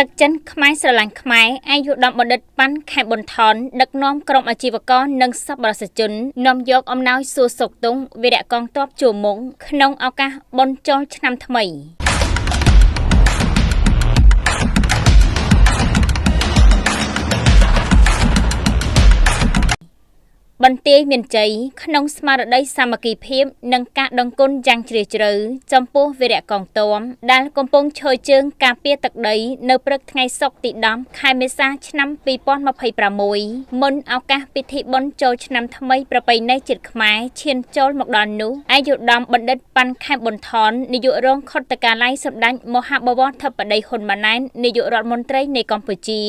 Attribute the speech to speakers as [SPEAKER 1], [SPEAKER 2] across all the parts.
[SPEAKER 1] ទឹកចិនខ្មែរស្រឡាញ់ខ្មែរអាយុដំបណ្ឌិតប៉ាន់ខែប៊ុនថនដឹកនាំក្រុមអាជីវករនិងសប្បុរសជននាំយកអំណោយសួរសុខទុក្ខវីរៈកងទ័ពជួរមុខក្នុងឱកាសបុណ្យចូលឆ្នាំថ្មីបន្ទាយមានជ័យក្នុងស្មារតីសាមគ្គីភាពនិងការដឹងគុណយ៉ាងជ្រាលជ្រៅចំពោះវីរៈកងទ័ពដែលកំពុងឈរជើងការពារទឹកដីនៅព្រឹកថ្ងៃសុក្រទី10ខែមេសាឆ្នាំ2026មុនឱកាសពិធីបុណ្យចូលឆ្នាំថ្មីប្រពៃណីជាតិខ្មែរឈានចូលមកដល់នោះអាយុដំបណ្ឌិតប៉ាន់ខែប៊ុនថននាយករងខុទ្ទកាល័យសម្ដេចមហាបវរធិបតីហ៊ុនម៉ាណែតនាយករដ្ឋមន្ត្រីនៃកម្ពុជា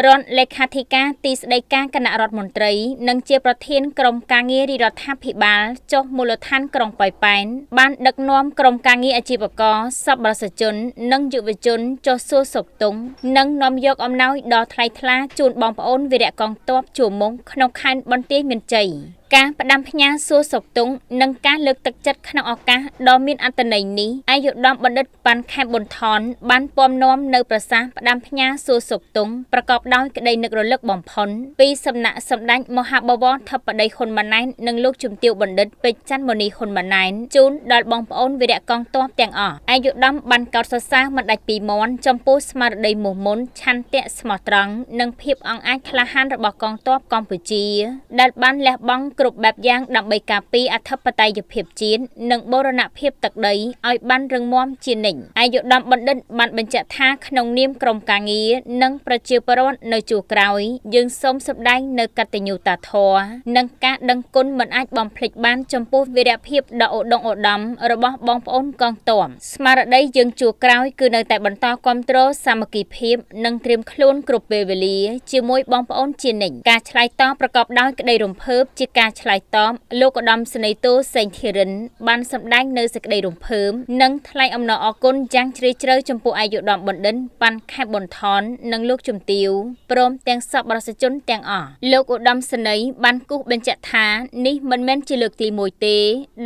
[SPEAKER 1] រដ្ឋលេខាធិការទីស្តីការគណៈរដ្ឋមន្ត្រីនិងជាប្រធានក្រុមការងាររាជរដ្ឋាភិបាលចុះមូលដ្ឋានក្រុងប៉ោយប៉ែនបានដឹកនាំក្រុមការងារអាជីវករសប្បុរសជននិងយុវជនចុះសួរសុខទុក្ខនិងនាំយកអំណោយដ៏ថ្លៃថ្លាជូនបងប្អូនវីរៈកងទ័ពជួរមុខក្នុងខេត្តបន្ទាយមានជ័យការផ្ដាំផ្ញើសួរសុខទុក្ខនិងការលើកទឹកចិត្តក្នុងឱកាសដ៏មានអត្ថន័យនេះអាយុដំបណ្ឌិតប៉ាន់ខែប៊ុនថនបានពំនាំនៅប្រសាសន៍ផ្ដាំផ្ញើសួរសុខទុក្ខប្រកបដោយក្តីនឹករលឹកបំផុតពីសំណាក់សម្ដេចមហាបវរធិបតីហ៊ុនម៉ាណែតនិងលោកជំទាវបណ្ឌិតពេជ្រច័ន្ទមុនីហ៊ុនម៉ាណែតជូនដល់បងប្អូនវីរៈកងទ័ពទាំងអស់អាយុដំបានកោតសរសើរមិនដាច់ពីមាត់ចំពោះស្មារតីមោះមុនឆន្ទៈស្មោះត្រង់និងភាពអង់អាចក្លាហានរបស់កងទ័ពកម្ពុជាដែលបានលះបង់គ្រប់បែបយ៉ាងដើម្បីការពារអធិបតេយ្យភាពជាតិនិងបូរណភាពទឹកដីឲ្យបានរឹងមាំជានិច្ចអាយុដំបណ្ឌិតបានបញ្ជាក់ថាក្នុងនាមក្រុមការងារនិងប្រជាពលរដ្ឋនៅជួរក្រោយយើងសូមសម្ដែងនៅកតញ្ញូតាធម៌និងការដឹងគុណមិនអាចបំភ្លេចបានចំពោះវីរភាពដ៏ឧត្តមឧត្តមរបស់បងប្អូនកងទ័ពស្មារតីយើងជួរក្រោយគឺនៅតែបន្តគាំទ្រសាមគ្គីភាពនិងត្រៀមខ្លួនគ្រប់ពេលវេលាជាមួយបងប្អូនជានិច្ចការឆ្លើយតបប្រកបដោយក្តីរំភើបជាការឆ្លើយតបលោកឧត្តមសេនីយ៍តូសេងធីរិនបានសម្ដែងនៅសេចក្តីរំភើបនិងថ្លែងអំណរអគុណយ៉ាងជ្រាលជ្រៅចំពោះអាយុដំបណ្ឌិតប៉ាន់ខែប៊ុនថននិងលោកជំទាវព្រមទាំងសប្បុរសជនទាំងអស់លោកឧត្តមសេនីយ៍បានគូសបញ្ជាក់ថានេះមិនមែនជាលើកទី1ទេ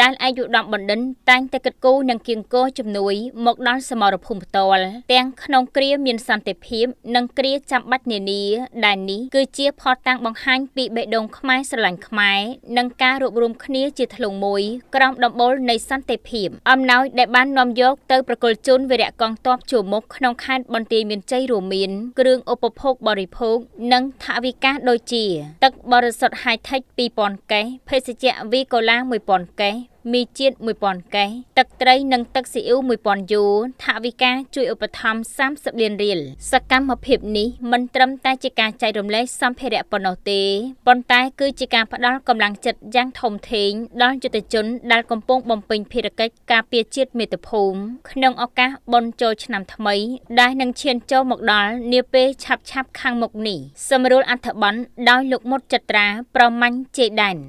[SPEAKER 1] ដែលអាយុដំបណ្ឌិតតែងតែគិតគូរនិងគៀងគរជំនួយមកដល់សមរភូមិផ្ទាល់ទាំងក្នុងគ្រាមានសន្តិភាពនិងគ្រាចាំបាច់នានាដែលនេះគឺជាភស្តុតាងបង្ហាញពីបេះដូងខ្មែរស្រឡាញ់ខ្មែរនិងការរួបរวมគ្នាជាធ្លុងមួយក្រោមដំបូលនៃសន្តិភាពអំណោយដែលបាននាំយកទៅប្រគល់ជូនវីរៈកងទ័ពជួរមុខក្នុងខេត្តបន្ទាយមានជ័យរួមមានគ្រឿងឧបភោគបរិភោគនិងថវិកាដូចជាទឹកបរិសុទ្ធ Hi-Tech 2000 កេសភេសជ្ជៈវីកូឡា 1000 កេសមីជាតិ 1000 កេសទឹកត្រីនិងទឹកស៊ីអ៊ូ 1000 យួរថវិកាជួយឧបត្ថម្ភ30 លានរៀលសកម្មភាពនេះមិនត្រឹមតែជាការចែករំលែកសម្ភារៈប៉ុណ្ណោះទេប៉ុន្តែគឺជាការផ្ដល់កម្លាំងចិត្តយ៉ាងធំធេងដល់យុទ្ធជនដែលកំពុងបំពេញភារកិច្ចការពារជាតិមាតុភូមិក្នុងឱកាសបុណ្យចូលឆ្នាំថ្មីដែលនឹងឈានចូលមកដល់នាពេលឆាប់ៗខាងមុខនេះសម្រួលអត្ថបទដោយលោកមុតចត្រាប្រមាញ់ជ័យដែន